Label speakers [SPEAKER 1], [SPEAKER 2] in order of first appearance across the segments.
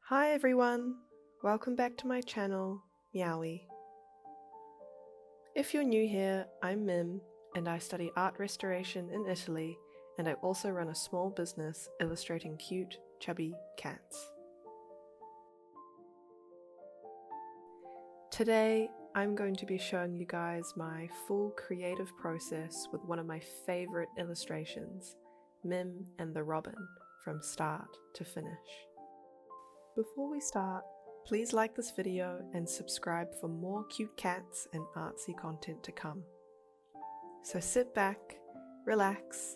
[SPEAKER 1] Hi everyone, welcome back to my channel, Meowy. If you're new here, I'm Mim and I study art restoration in Italy, and I also run a small business illustrating cute, chubby cats. Today, I'm going to be showing you guys my full creative process with one of my favorite illustrations, Mim and the Robin, from start to finish. Before we start, please like this video and subscribe for more cute cats and artsy content to come. So sit back, relax,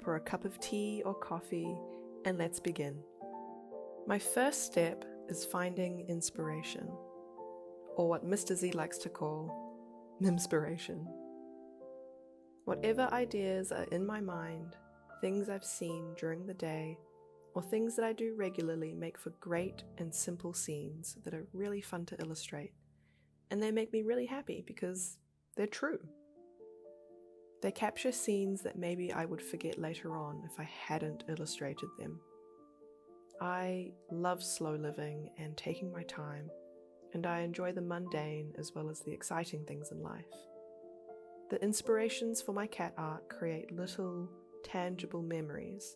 [SPEAKER 1] pour a cup of tea or coffee, and let's begin. My first step is finding inspiration, or what Mr. Z likes to call Mimspiration. Whatever ideas are in my mind, things I've seen during the day, or things that I do regularly make for great and simple scenes that are really fun to illustrate, and they make me really happy because they're true. They capture scenes that maybe I would forget later on if I hadn't illustrated them. I love slow living and taking my time, and I enjoy the mundane as well as the exciting things in life. The inspirations for my cat art create little, tangible memories,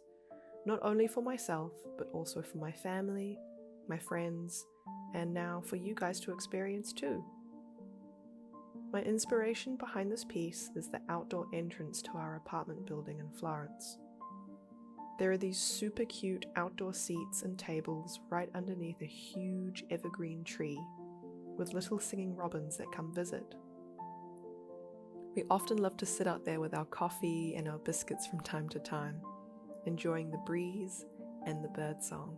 [SPEAKER 1] not only for myself, but also for my family, my friends, and now for you guys to experience too. My inspiration behind this piece is the outdoor entrance to our apartment building in Florence. There are these super cute outdoor seats and tables right underneath a huge evergreen tree with little singing robins that come visit. We often love to sit out there with our coffee and our biscuits from time to time, enjoying the breeze and the bird song.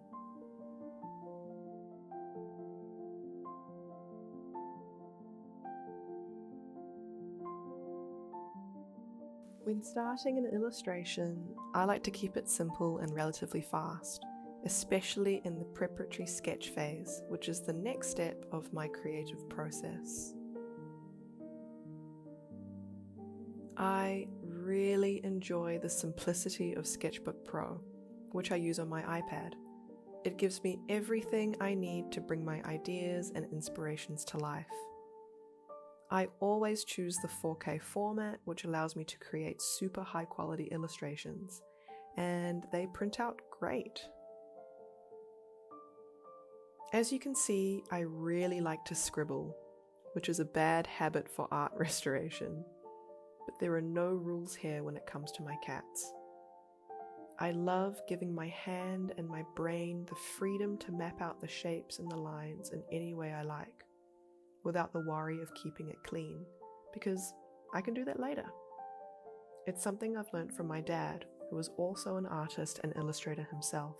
[SPEAKER 1] When starting an illustration, I like to keep it simple and relatively fast, especially in the preparatory sketch phase, which is the next step of my creative process. I really enjoy the simplicity of Sketchbook Pro, which I use on my iPad. It gives me everything I need to bring my ideas and inspirations to life. I always choose the 4K format, which allows me to create super high quality illustrations, and they print out great. As you can see, I really like to scribble, which is a bad habit for art restoration. But there are no rules here when it comes to my cats. I love giving my hand and my brain the freedom to map out the shapes and the lines in any way I like, without the worry of keeping it clean, because I can do that later. It's something I've learned from my dad, who was also an artist and illustrator himself.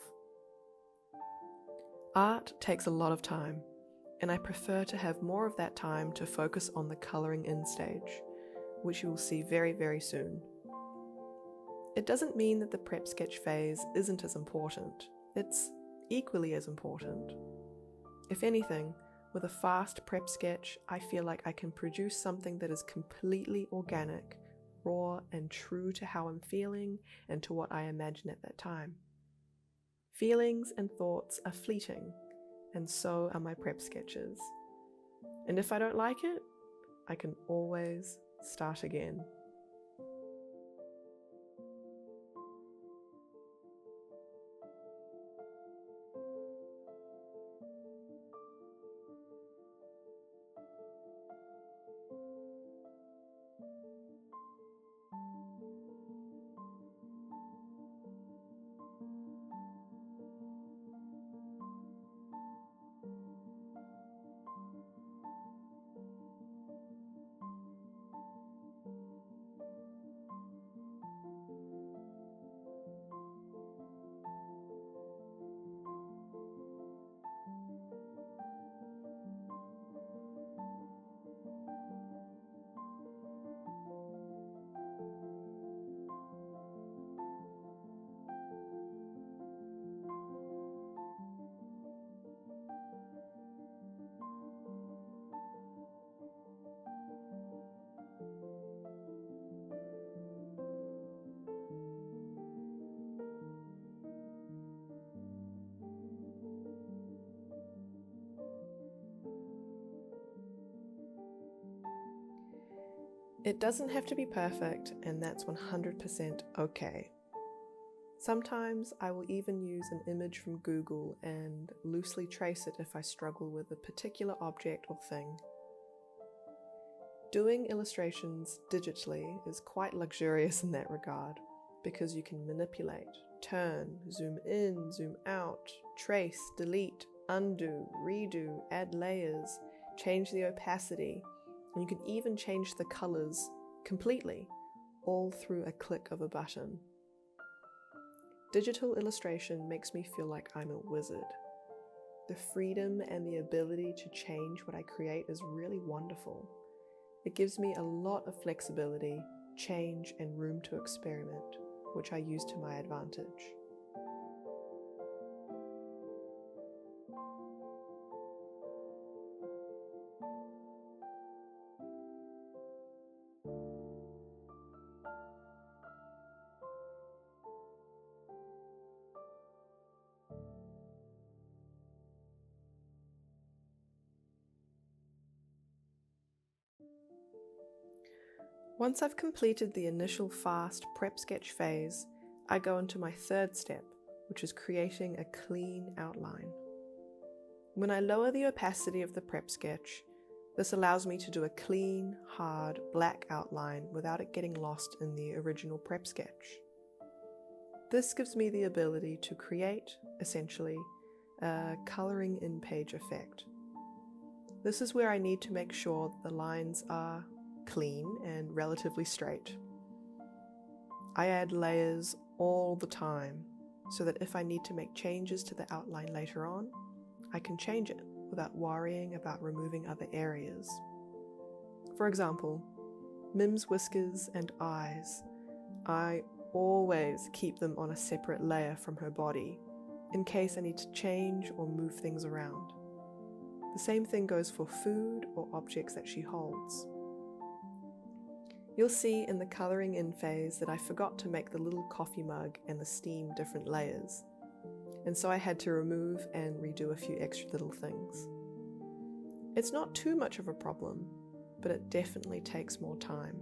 [SPEAKER 1] Art takes a lot of time, and I prefer to have more of that time to focus on the coloring in stage, which you will see very, very soon. It doesn't mean that the prep sketch phase isn't as important. It's equally as important. If anything, with a fast prep sketch, I feel like I can produce something that is completely organic, raw, and true to how I'm feeling and to what I imagine at that time. Feelings and thoughts are fleeting, and so are my prep sketches. And if I don't like it, I can always start again. It doesn't have to be perfect, and that's 100% okay. Sometimes I will even use an image from Google and loosely trace it if I struggle with a particular object or thing. Doing illustrations digitally is quite luxurious in that regard, because you can manipulate, turn, zoom in, zoom out, trace, delete, undo, redo, add layers, change the opacity, and you can even change the colors completely, all through a click of a button. Digital illustration makes me feel like I'm a wizard. The freedom and the ability to change what I create is really wonderful. It gives me a lot of flexibility, change, and room to experiment, which I use to my advantage. Once I've completed the initial fast prep sketch phase, I go into my third step, which is creating a clean outline. When I lower the opacity of the prep sketch, this allows me to do a clean, hard, black outline without it getting lost in the original prep sketch. This gives me the ability to create, essentially, a coloring in page effect. This is where I need to make sure the lines are clean and relatively straight. I add layers all the time so that if I need to make changes to the outline later on, I can change it without worrying about removing other areas. For example, Mim's whiskers and eyes. I always keep them on a separate layer from her body in case I need to change or move things around. The same thing goes for food or objects that she holds. You'll see in the colouring in phase that I forgot to make the little coffee mug and the steam different layers, and so I had to remove and redo a few extra little things. It's not too much of a problem, but it definitely takes more time.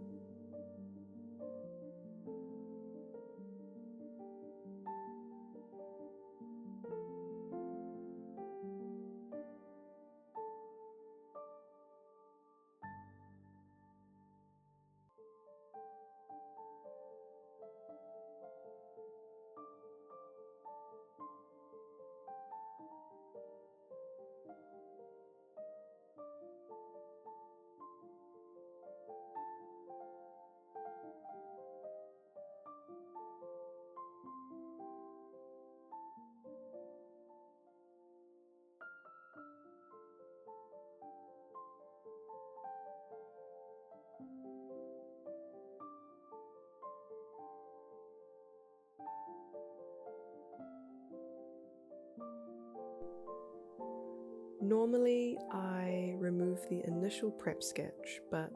[SPEAKER 1] Normally, I remove the initial prep sketch, but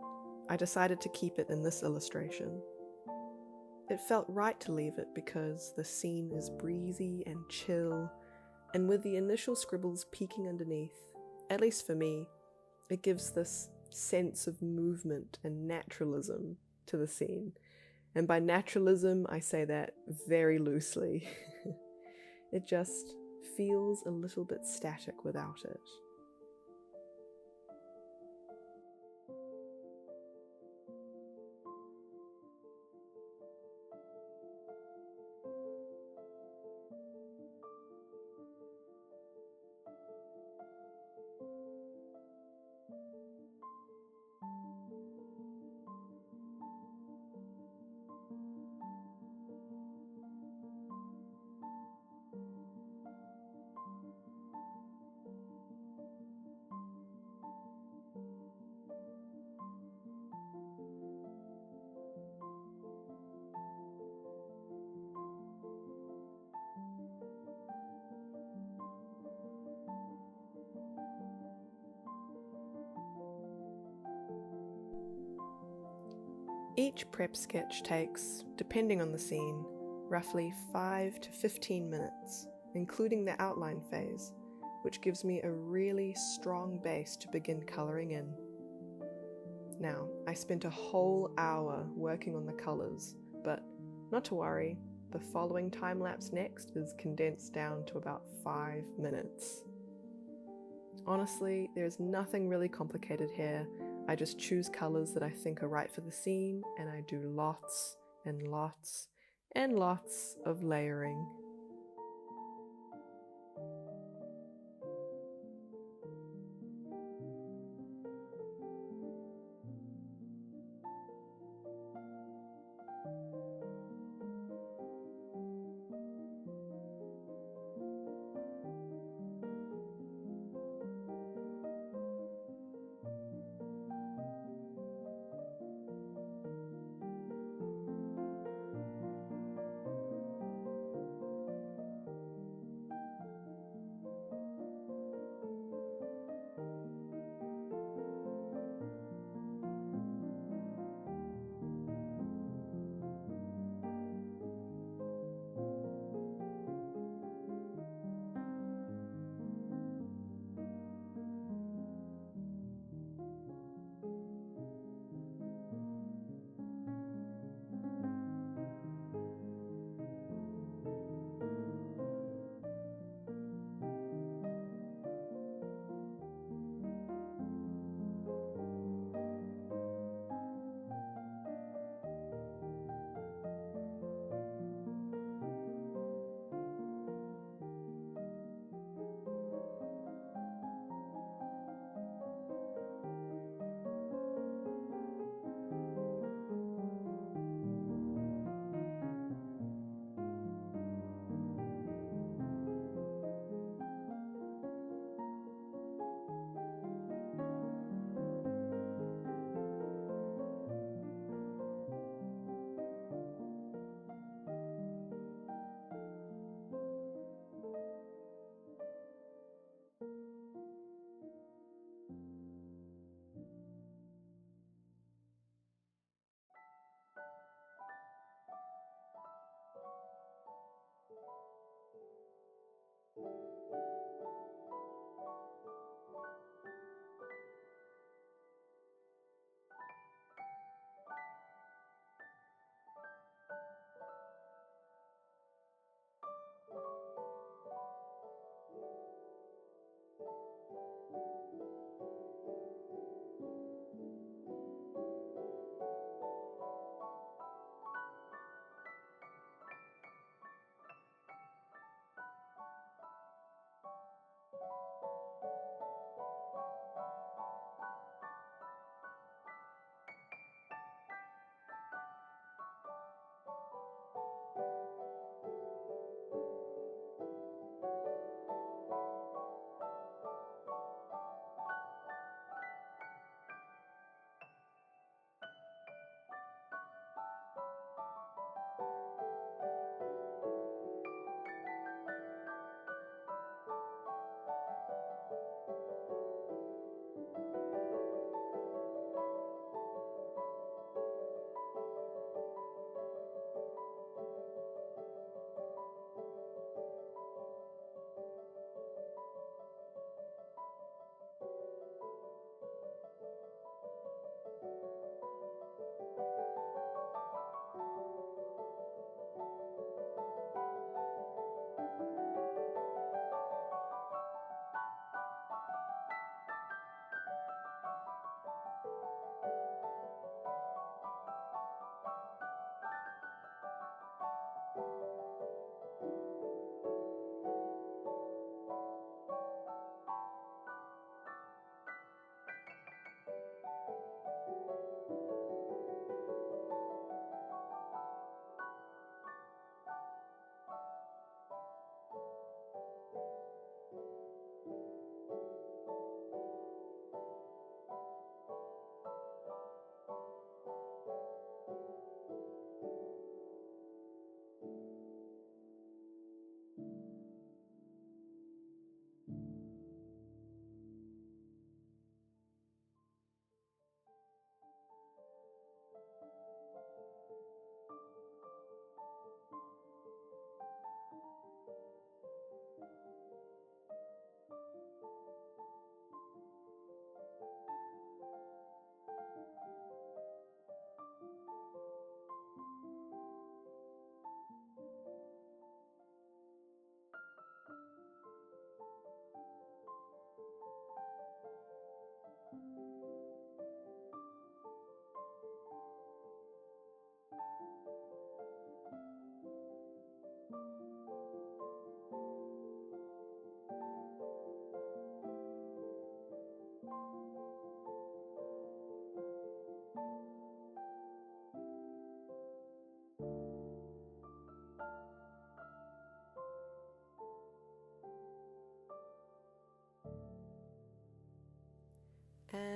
[SPEAKER 1] I decided to keep it in this illustration. It felt right to leave it because the scene is breezy and chill, and with the initial scribbles peeking underneath, at least for me, it gives this sense of movement and naturalism to the scene. And by naturalism, I say that very loosely. It just feels a little bit static without it. Each prep sketch takes, depending on the scene, roughly 5 to 15 minutes, including the outline phase, which gives me a really strong base to begin colouring in. Now, I spent a whole hour working on the colours, but not to worry, the following time-lapse next is condensed down to about 5 minutes. Honestly, there's nothing really complicated here. I just choose colours that I think are right for the scene, and I do lots and lots and lots of layering.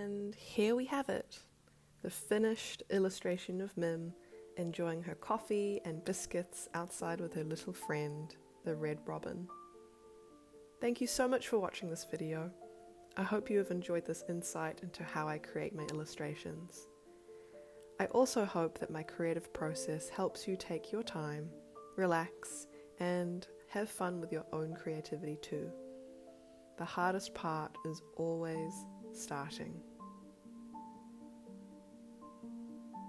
[SPEAKER 1] And here we have it, the finished illustration of Mim enjoying her coffee and biscuits outside with her little friend, the red robin. Thank you so much for watching this video. I hope you have enjoyed this insight into how I create my illustrations. I also hope that my creative process helps you take your time, relax, and have fun with your own creativity too. The hardest part is always starting.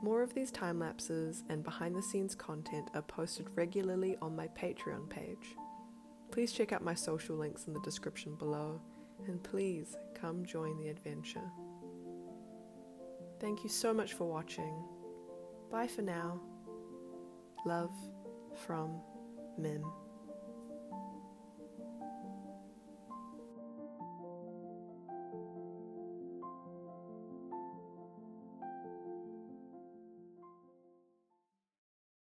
[SPEAKER 1] More of these time lapses and behind the scenes content are posted regularly on my Patreon page. Please check out my social links in the description below, and please come join the adventure. Thank you so much for watching. Bye for now. Love from Mim.